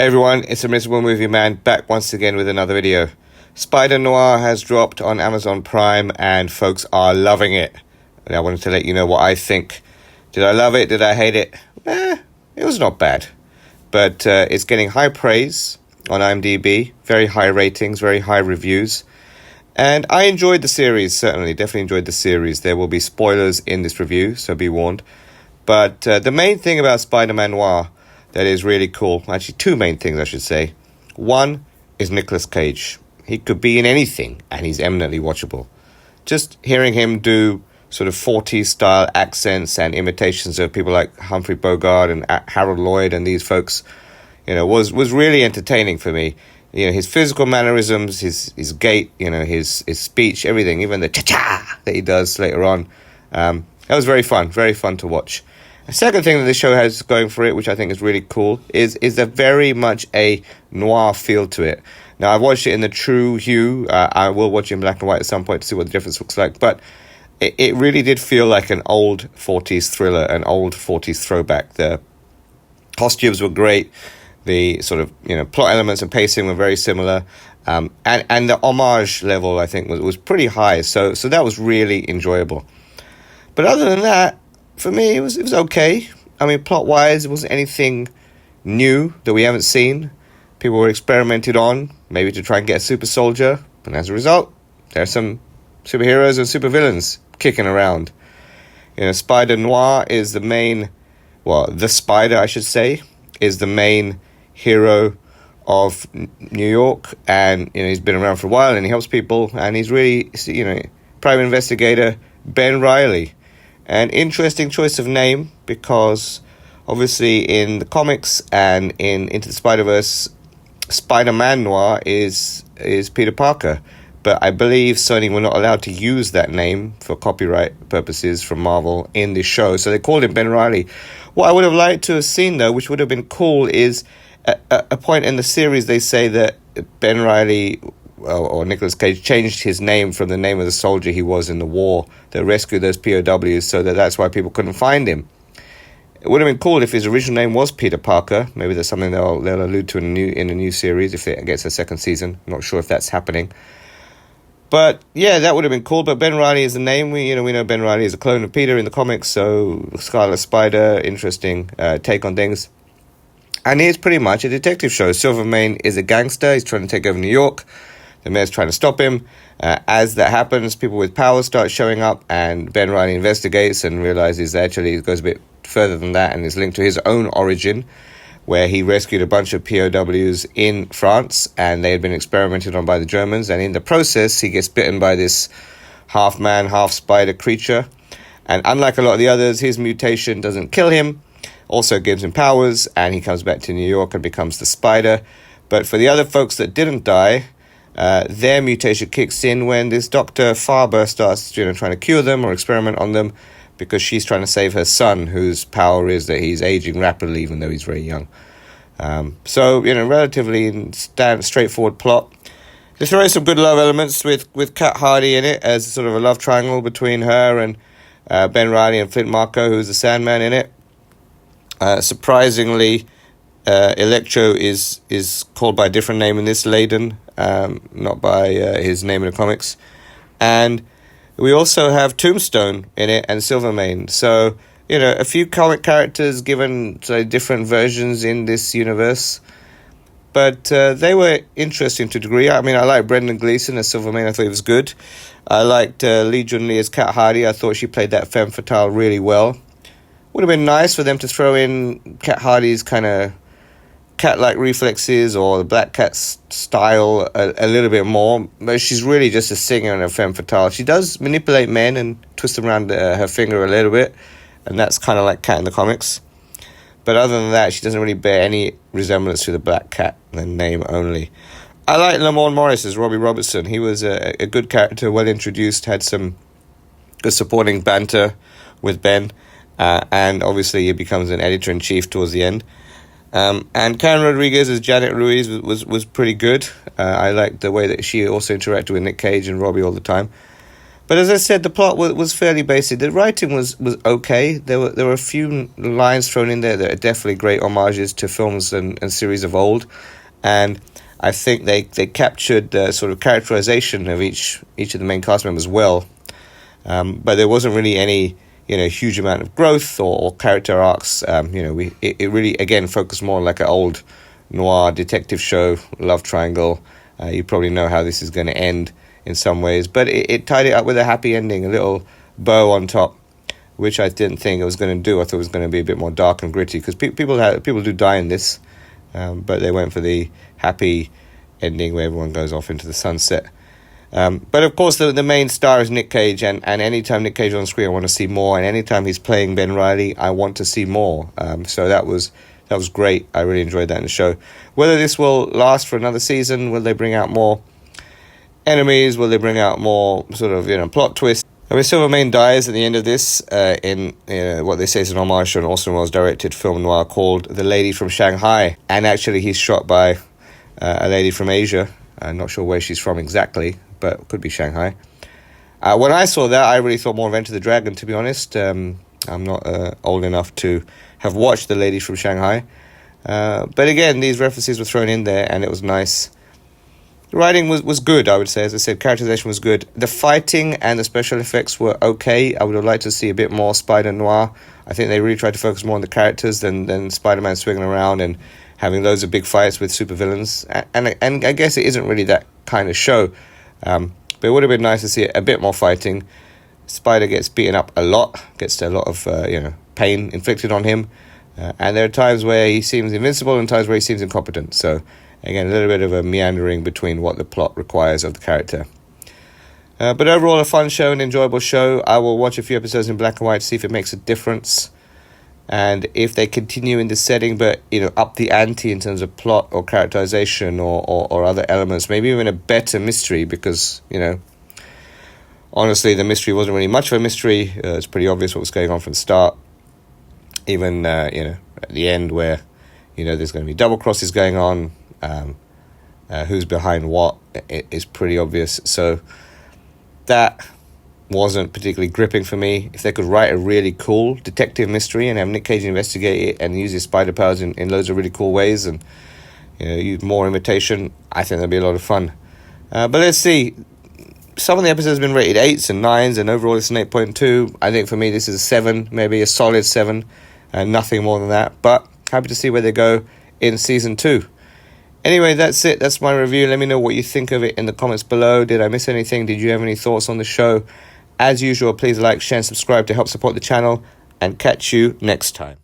Hey everyone, it's a Miserable Movie Man back once again with another video. Spider-noir has dropped on Amazon Prime and folks are loving it. And I wanted to let you know what I think. Did I love it? Did I hate it? It was not bad. But it's getting high praise on IMDb, very high ratings, very high reviews. And I enjoyed the series, certainly, definitely enjoyed the series. There will be spoilers in this review, so be warned. But the main thing about Spider-Man Noir that is really cool, actually two main things I should say. One is Nicolas Cage. He could be in anything and he's eminently watchable. Just hearing him do sort of 40s style accents and imitations of people like Humphrey Bogart and Harold Lloyd and these folks, was really entertaining for me. His physical mannerisms, his gait, his speech, everything, even the cha-cha that he does later on. That was very fun to watch. A second thing that the show has going for it, which I think is really cool, is there very much a noir feel to it. Now, I've watched it in the true hue. I will watch it in black and white at some point to see what the difference looks like. But it really did feel like an old 40s thriller, an old 40s throwback. The costumes were great. The sort of, plot elements and pacing were very similar. And the homage level, I think, was pretty high. So that was really enjoyable. But other than that, for me, it was okay. I mean, plot-wise, it wasn't anything new that we haven't seen. People were experimented on, maybe to try and get a super soldier. And as a result, there are some superheroes and supervillains kicking around. Spider-Noir is the main... the Spider, I should say, is the main hero of New York. And, he's been around for a while and he helps people. And he's really, private investigator Ben Reilly. An interesting choice of name because obviously in the comics and in Into the Spider-Verse, Spider-Man Noir is Peter Parker. But I believe Sony were not allowed to use that name for copyright purposes from Marvel in this show. So they called him Ben Reilly. What I would have liked to have seen, though, which would have been cool, is a point in the series they say that Ben Reilly... or Nicolas Cage changed his name from the name of the soldier he was in the war that rescued those POWs, so that's why people couldn't find him. It would have been cool if his original name was Peter Parker. Maybe that's something they'll allude to in a new series if it gets a second season. I'm not sure if that's happening. But yeah, that would have been cool. But Ben Reilly is the name. We know Ben Reilly is a clone of Peter in the comics, so Scarlet Spider, interesting take on things. And here's pretty much a detective show. Silvermane is a gangster. He's trying to take over New York. The mayor's trying to stop him. As that happens, people with power start showing up, and Ben Reilly investigates and realizes that actually it goes a bit further than that and is linked to his own origin, where he rescued a bunch of POWs in France, and they had been experimented on by the Germans, and in the process, he gets bitten by this half-man, half-spider creature. And unlike a lot of the others, his mutation doesn't kill him, also gives him powers, and he comes back to New York and becomes the Spider. But for the other folks that didn't die... their mutation kicks in when this Dr. Farber starts, trying to cure them or experiment on them because she's trying to save her son, whose power is that he's aging rapidly even though he's very young. Relatively straightforward plot. They throw in some good love elements with Kat Hardy in it as sort of a love triangle between her and Ben Reilly and Flint Marko, who's the Sandman in it. Surprisingly, Electro is called by a different name in this, Layden, not by his name in the comics. And we also have Tombstone in it and Silvermane. So, a few comic characters given different versions in this universe. But they were interesting to a degree. I mean, I like Brendan Gleeson as Silvermane. I thought he was good. I liked Lee Jun-Lee as Kat Hardy. I thought she played that femme fatale really well. Would have been nice for them to throw in Kat Hardy's kind of cat-like reflexes or the Black Cat style a little bit more, but she's really just a singer and a femme fatale. She does manipulate men and twist them around her finger a little bit, and that's kind of like Cat in the comics. But other than that, she doesn't really bear any resemblance to the Black Cat, the name only. I like Lamorne Morris as Robbie Robertson. He was a good character, well introduced, had some good supporting banter with Ben, and obviously he becomes an editor-in-chief towards the end. And Karen Rodriguez as Janet Ruiz was pretty good. I liked the way that she also interacted with Nick Cage and Robbie all the time. But as I said, the plot was fairly basic. The writing was okay. There were a few lines thrown in there that are definitely great homages to films and series of old, and I think they captured the sort of characterization of each of the main cast members well. But there wasn't really any huge amount of growth or character arcs. It really again focused more like an old noir detective show, love triangle. You probably know how this is going to end in some ways, but it tied it up with a happy ending, a little bow on top, which I didn't think it was going to do. I thought it was going to be a bit more dark and gritty, because people do die in this, but they went for the happy ending where everyone goes off into the sunset. But of course, the main star is Nick Cage, and anytime Nick Cage is on screen, I want to see more, and anytime he's playing Ben Reilly, I want to see more. So that was great. I really enjoyed that in the show. Whether this will last for another season, will they bring out more enemies, will they bring out more sort of plot twists? Silvermane dies at the end of this in what they say is an homage to an Orson Welles directed film noir called The Lady from Shanghai, and actually he's shot by a lady from Asia. I'm not sure where she's from exactly, but it could be Shanghai. When I saw that, I really thought more of Enter the Dragon, to be honest. I'm not old enough to have watched The Lady from Shanghai, but again, these references were thrown in there, and it was nice. The writing was good, I would say. As I said, characterization was good. The fighting and the special effects were okay. I would have liked to see a bit more Spider-noir. I think they really tried to focus more on the characters than Spider-Man swinging around and having loads of big fights with supervillains. And I guess it isn't really that kind of show. But it would have been nice to see a bit more fighting. Spider gets beaten up a lot, gets a lot of pain inflicted on him. And there are times where he seems invincible and times where he seems incompetent. So again, a little bit of a meandering between what the plot requires of the character. But overall, a fun show, an enjoyable show. I will watch a few episodes in black and white to see if it makes a difference. And if they continue in this setting, but up the ante in terms of plot or characterization or other elements, maybe even a better mystery, because, honestly, the mystery wasn't really much of a mystery. It's pretty obvious what was going on from the start. Even, at the end where, there's going to be double crosses going on. Who's behind what is pretty obvious. So that wasn't particularly gripping for me. If they could write a really cool detective mystery and have Nick Cage investigate it and use his spider powers in loads of really cool ways and use more imitation, I think that'd be a lot of fun. But let's see. Some of the episodes have been rated 8s and 9s, and overall it's an 8.2. I think for me this is a 7, maybe a solid 7, and nothing more than that. But happy to see where they go in season 2. Anyway, that's it. That's my review. Let me know what you think of it in the comments below. Did I miss anything? Did you have any thoughts on the show? As usual, please like, share, and subscribe to help support the channel, and catch you next time.